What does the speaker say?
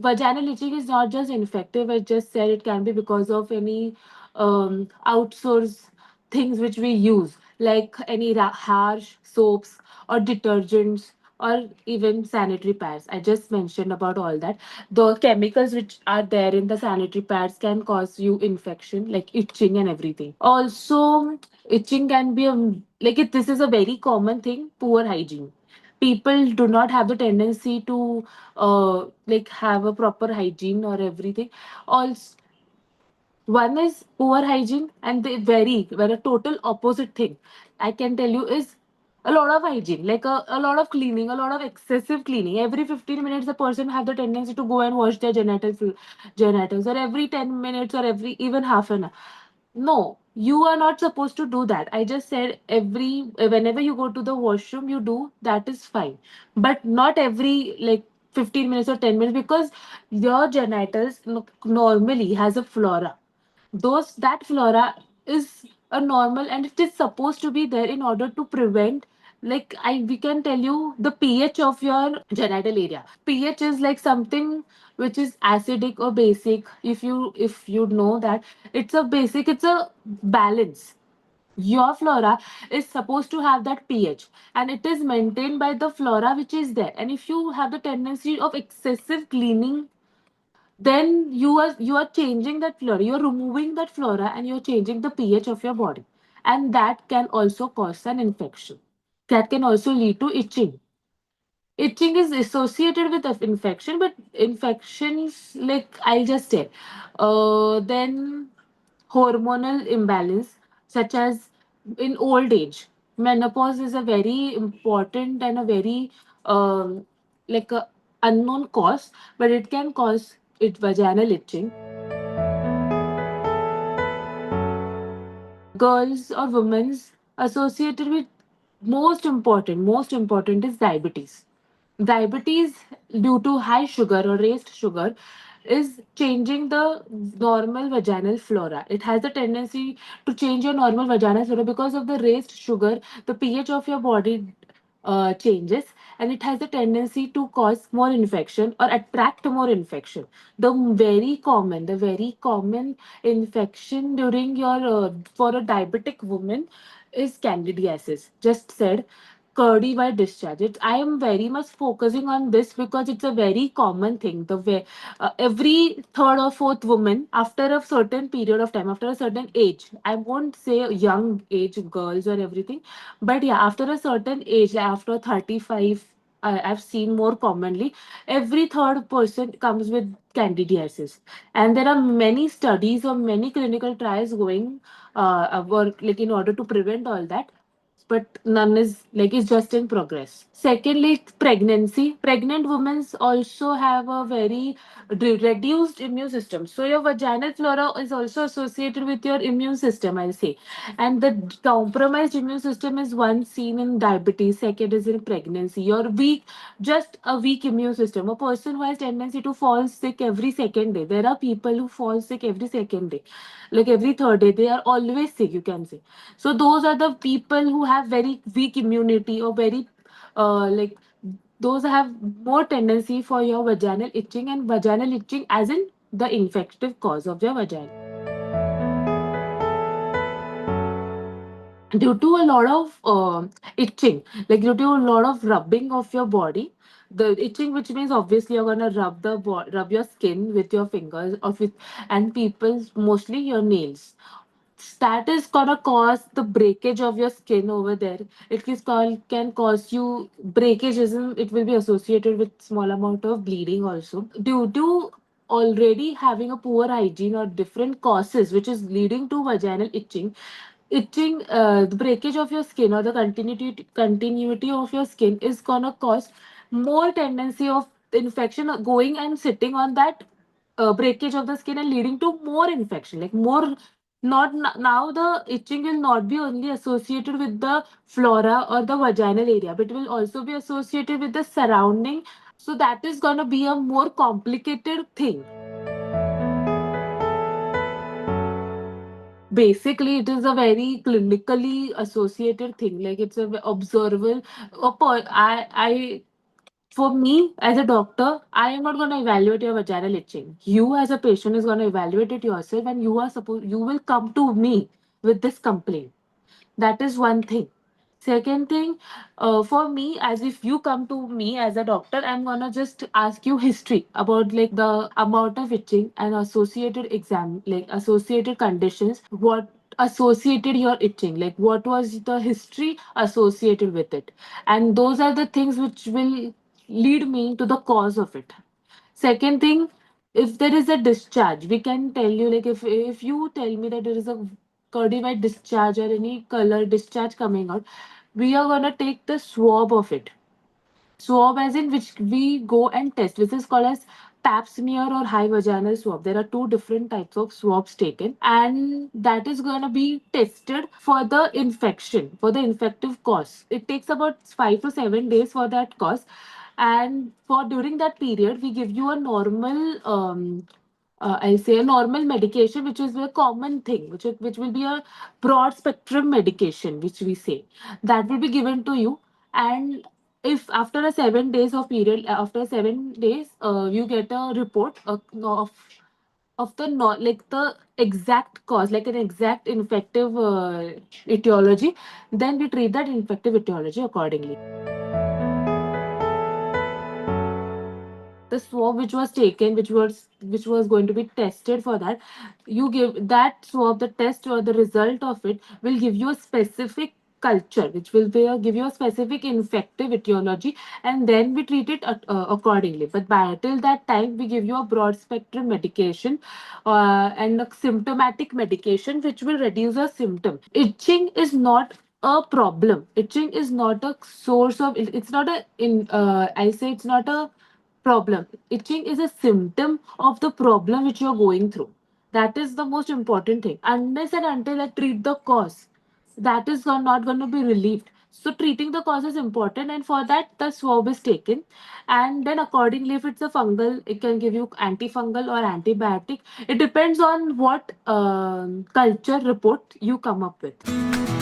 Vaginal itching is not just infective. I just said it can be because of any outsource things which we use, like any harsh soaps or detergents or even sanitary pads. I just mentioned about all that. The chemicals which are there in the sanitary pads can cause you infection, like itching and everything. Also, itching can be this is a very common thing. Poor hygiene. People do not have the tendency to have a proper hygiene or everything. Also, one is poor hygiene, and they vary. Where a total opposite thing, I can tell you, is a lot of hygiene, like a lot of cleaning, a lot of excessive cleaning. Every 15 minutes, the person have the tendency to go and wash their genitals, or every 10 minutes, or every even half an hour. No, you are not supposed to do that. I just said whenever you go to the washroom, you do that is fine, but not every 15 minutes or 10 minutes, because your genitals normally has a flora. Those That flora is a normal, and it is supposed to be there in order to prevent, like I we can tell you the pH of your genital area. pH is like something which is acidic or basic. If you know that, it's a balance. Your flora is supposed to have that pH, and it is maintained by the flora which is there. And if you have the tendency of excessive cleaning, then you are changing that flora, you're removing that flora, and you're changing the pH of your body, and that can also cause an infection. That can also lead to itching. Itching is associated with infection, but infections, like I'll just say, then hormonal imbalance, such as in old age. Menopause is a very important and a very like a unknown cause, but it can cause it vaginal itching. Girls or women's associated with most important is diabetes. Diabetes, due to high sugar or raised sugar, is changing the normal vaginal flora. It has a tendency to change your normal vaginal flora because of the raised sugar. The pH of your body changes, and it has a tendency to cause more infection or attract more infection. The very common infection during your for a diabetic woman is candidiasis. Just said, curdy white discharge. I am very much focusing on this because it's a very common thing. The way every third or fourth woman, after a certain period of time, after a certain age, I won't say young age girls or everything, but yeah, after a certain age, like after 35, I've seen more commonly, every third person comes with candidiasis. And there are many studies or many clinical trials going in order to prevent all that, but none is is just in progress. Secondly, pregnancy. Pregnant women also have a very reduced immune system. So your vaginal flora is also associated with your immune system, I'll say. And the compromised immune system is one seen in diabetes, second is in pregnancy. Your weak, just a weak immune system. A person who has tendency to fall sick every second day. There are people who fall sick every second day, like every third day. They are always sick, you can say. So those are the people who have very weak immunity, or very like those have more tendency for your vaginal itching, and vaginal itching as in the infective cause of your vagina. Due to a lot of itching, like due to a lot of rubbing of your body, the itching, which means obviously you're gonna rub your skin with your fingers or with, and people's mostly your nails, that is gonna cause the breakage of your skin over there. It is called, can cause you breakage. It will be associated with small amount of bleeding also, due to already having a poor hygiene or different causes which is leading to vaginal itching. The breakage of your skin or the continuity of your skin is gonna cause more tendency of infection going and sitting on that breakage of the skin, and leading to more infection, like more. Not now, the itching will not be only associated with the flora or the vaginal area, but it will also be associated with the surrounding. So that is gonna be a more complicated thing. Basically, it is a very clinically associated thing. Like it's a observable. I For me, as a doctor, I am not going to evaluate your vaginal itching. You, as a patient, is going to evaluate it yourself, and you will come to me with this complaint. That is one thing. Second thing, for me, as if you come to me as a doctor, I'm gonna just ask you history about like the amount of itching and associated like associated conditions. What associated your itching? Like what was the history associated with it? And those are the things which will lead me to the cause of it. Second thing, if there is a discharge, we can tell you like if you tell me that there is a cardiac discharge or any color discharge coming out, we are gonna take the swab of it. Swab as in which we go and test. This is called as pap smear or high vaginal swab. There are two different types of swabs taken, and that is going to be tested for the infection, for the infective cause. It takes about 5 to 7 days for that cause, and for during that period, we give you a normal I'll say a normal medication, which is a common thing, which will be a broad spectrum medication, which we say that will be given to you. And if after a 7 days of period, after 7 days, you get a report of the not like the exact cause, like an exact infective etiology, then we treat that infective etiology accordingly. The swab which was taken, which was going to be tested for that, you give that swab, the test or the result of it will give you a specific culture, which will be give you a specific infective etiology, and then we treat it accordingly. But by till that time, we give you a broad spectrum medication and a symptomatic medication which will reduce your symptom. Itching is not a problem. Itching is not a source of it's not a in I say it's not a problem. Itching is a symptom of the problem which you're going through. That is the most important thing. Unless and until I treat the cause, that is not going to be relieved. So treating the cause is important, and for that the swab is taken, and then accordingly, if it's a fungal, it can give you antifungal or antibiotic. It depends on what culture report you come up with.